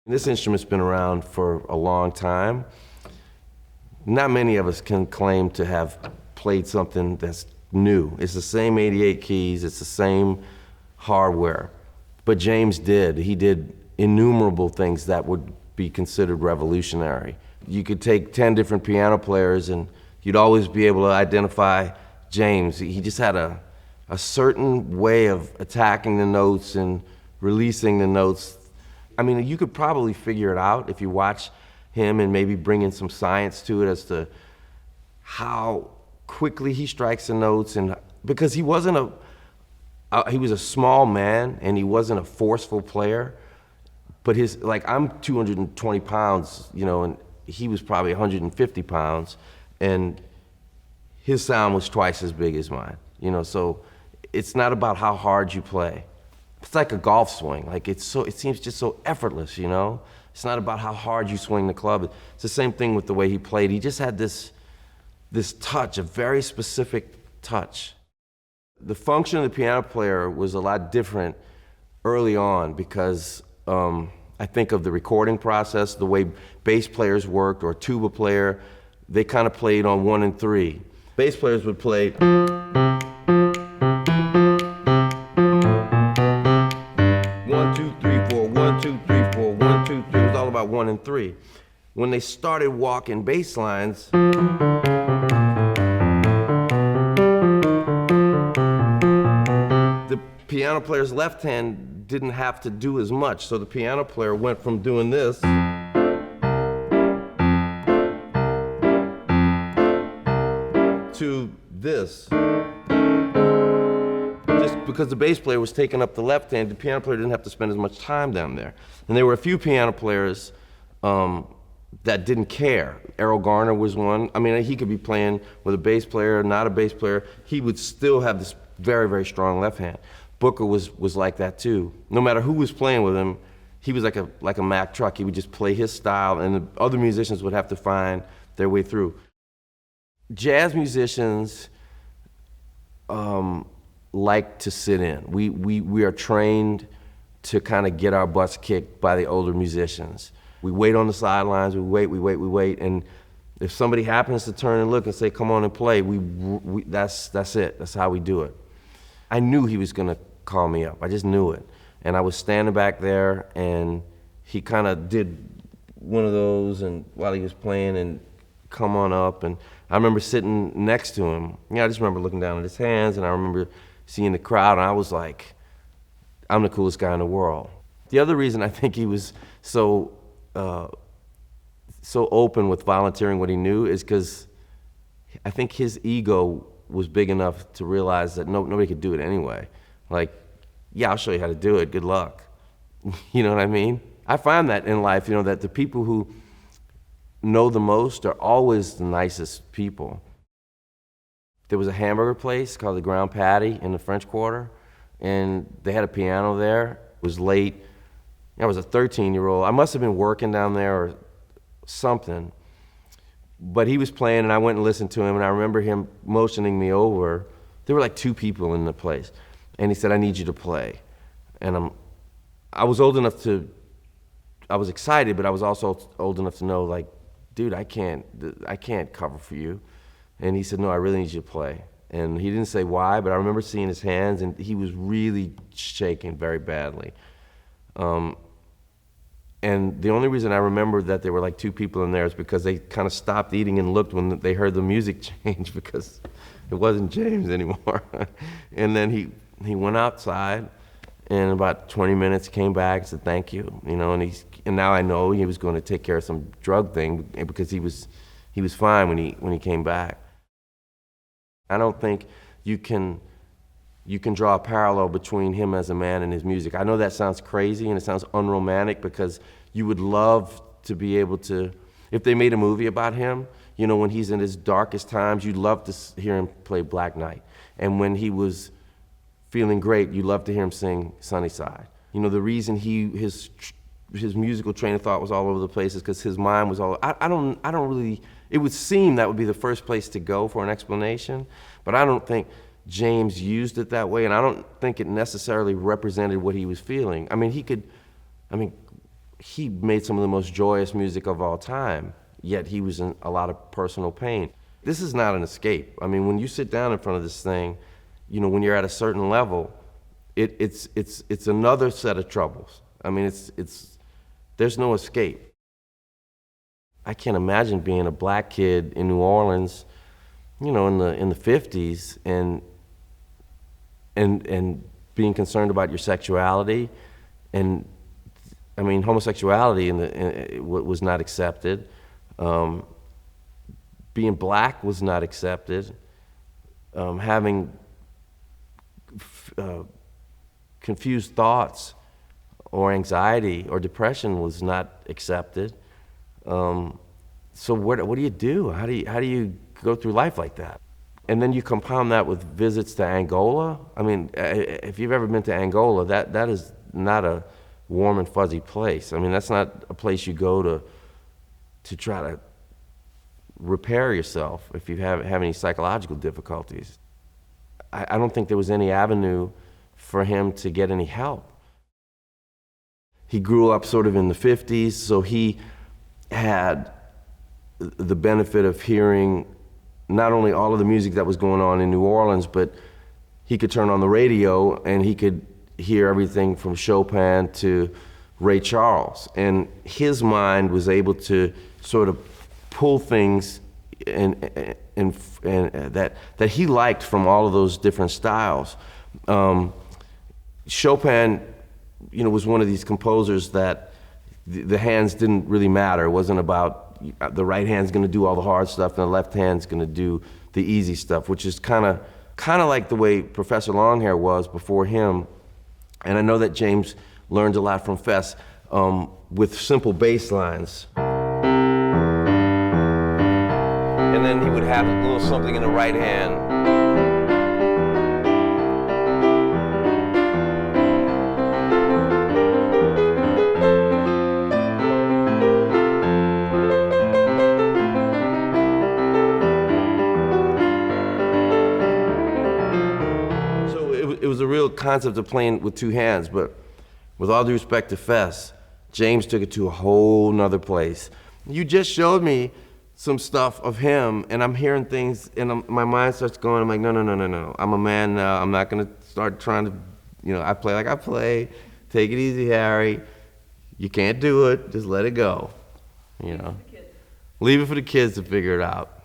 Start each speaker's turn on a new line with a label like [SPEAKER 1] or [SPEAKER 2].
[SPEAKER 1] This instrument's been around for a long time. Not many of us can claim to have played something that's new. It's the same 88 keys, it's the same hardware. But James did. He did innumerable things that would be considered revolutionary. You could take 10 different piano players and you'd always be able to identify James. He just had a certain way of attacking the notes and releasing the notes. I mean, you could probably figure it out if you watch him and maybe bring in some science to it as to how quickly he strikes the notes, and because he wasn't he was a small man and he wasn't a forceful player, but like I'm 220 pounds, you know, and he was probably 150 pounds, and his sound was twice as big as mine, you know, so it's not about how hard you play. It's like a golf swing. Like it seems just so effortless, you know? It's not about how hard you swing the club. It's the same thing with the way he played. He just had this touch, a very specific touch. The function of the piano player was a lot different early on because I think of the recording process, the way bass players worked, or tuba player, they kind of played on 1 and 3. Bass players would play 1, 2, 3, 4, 1, 2, 3, 4, 1, 2, 3. It was all about 1 and 3. When they started walking bass lines, the piano player's left hand didn't have to do as much. So the piano player went from doing this to this. Just because the bass player was taking up the left hand, the piano player didn't have to spend as much time down there. And there were a few piano players that didn't care. Errol Garner was one. I mean, he could be playing with a bass player, not a bass player. He would still have this very, very strong left hand. Booker was like that too. No matter who was playing with him, he was like a Mack truck. He would just play his style, and the other musicians would have to find their way through. Jazz musicians like to sit in. We are trained to kind of get our butts kicked by the older musicians. We wait on the sidelines, we wait, and if somebody happens to turn and look and say, come on and play, that's it, that's how we do it. I knew he was gonna call me up, I just knew it. And I was standing back there, and he kind of did one of those, and while he was playing, and come on up, and I remember sitting next to him. I just remember looking down at his hands, and I remember seeing the crowd, and I was like, I'm the coolest guy in the world. The other reason I think he was so open with volunteering what he knew is because I think his ego was big enough to realize that nobody could do it anyway. Like, yeah, I'll show you how to do it, good luck. You know what I mean? I find that in life, you know, that the people who know the most are always the nicest people. There was a hamburger place called the Ground Patty in the French Quarter, and they had a piano there. It was late. I was a 13-year-old. I must have been working down there or something. But he was playing, and I went and listened to him, and I remember him motioning me over. There were like 2 people in the place, and he said, I need you to play. And I was old enough to, I was excited, but I was also old enough to know, like, dude, I can't cover for you. And he said, no, I really need you to play. And he didn't say why, but I remember seeing his hands, and he was really shaking very badly. And the only reason I remember that there were like 2 people in there is because they kind of stopped eating and looked when they heard the music change, because it wasn't James anymore. And then he went outside, and in about 20 minutes came back and said thank you, you know. And now I know he was going to take care of some drug thing, because he was fine when he came back. I don't think you can draw a parallel between him as a man and his music. I know that sounds crazy and it sounds unromantic, because you would love to be able to, if they made a movie about him, you know, when he's in his darkest times, you'd love to hear him play Black Knight. And when he was feeling great, you'd love to hear him sing Sunny Side. You know, the reason his musical train of thought was all over the place is because his mind was all, I don't really, it would seem that would be the first place to go for an explanation, but I don't think James used it that way, and I don't think it necessarily represented what he was feeling. I mean, he made some of the most joyous music of all time, yet he was in a lot of personal pain. This is not an escape. I mean, when you sit down in front of this thing, you know, when you're at a certain level, it's another set of troubles. I mean, there's no escape. I can't imagine being a black kid in New Orleans, you know, in the 50s, and being concerned about your sexuality, and I mean, homosexuality was not accepted. Being black was not accepted. Having confused thoughts or anxiety or depression was not accepted. So what do you do? How do you go through life like that? And then you compound that with visits to Angola. I mean, if you've ever been to Angola, that is not a warm and fuzzy place. I mean, that's not a place you go to try to repair yourself if you have any psychological difficulties. I don't think there was any avenue for him to get any help. He grew up sort of in the 50s, so he had the benefit of hearing not only all of the music that was going on in New Orleans, but he could turn on the radio and he could hear everything from Chopin to Ray Charles. And his mind was able to sort of pull things and that he liked from all of those different styles. Chopin, you know, was one of these composers that the hands didn't really matter. It wasn't about the right hand's going to do all the hard stuff and the left hand's going to do the easy stuff, which is kind of like the way Professor Longhair was before him. And I know that James learned a lot from Fess with simple bass lines. And then he would have a little something in the right hand. It was a real concept of playing with two hands, but with all due respect to Fess, James took it to a whole nother place. You just showed me some stuff of him, and I'm hearing things, and my mind starts going, I'm like, no. I'm a man now. I'm not going to start trying to, you know, I play like I play. Take it easy, Harry. You can't do it. Just let it go, you know. Leave it for the kids to figure it out.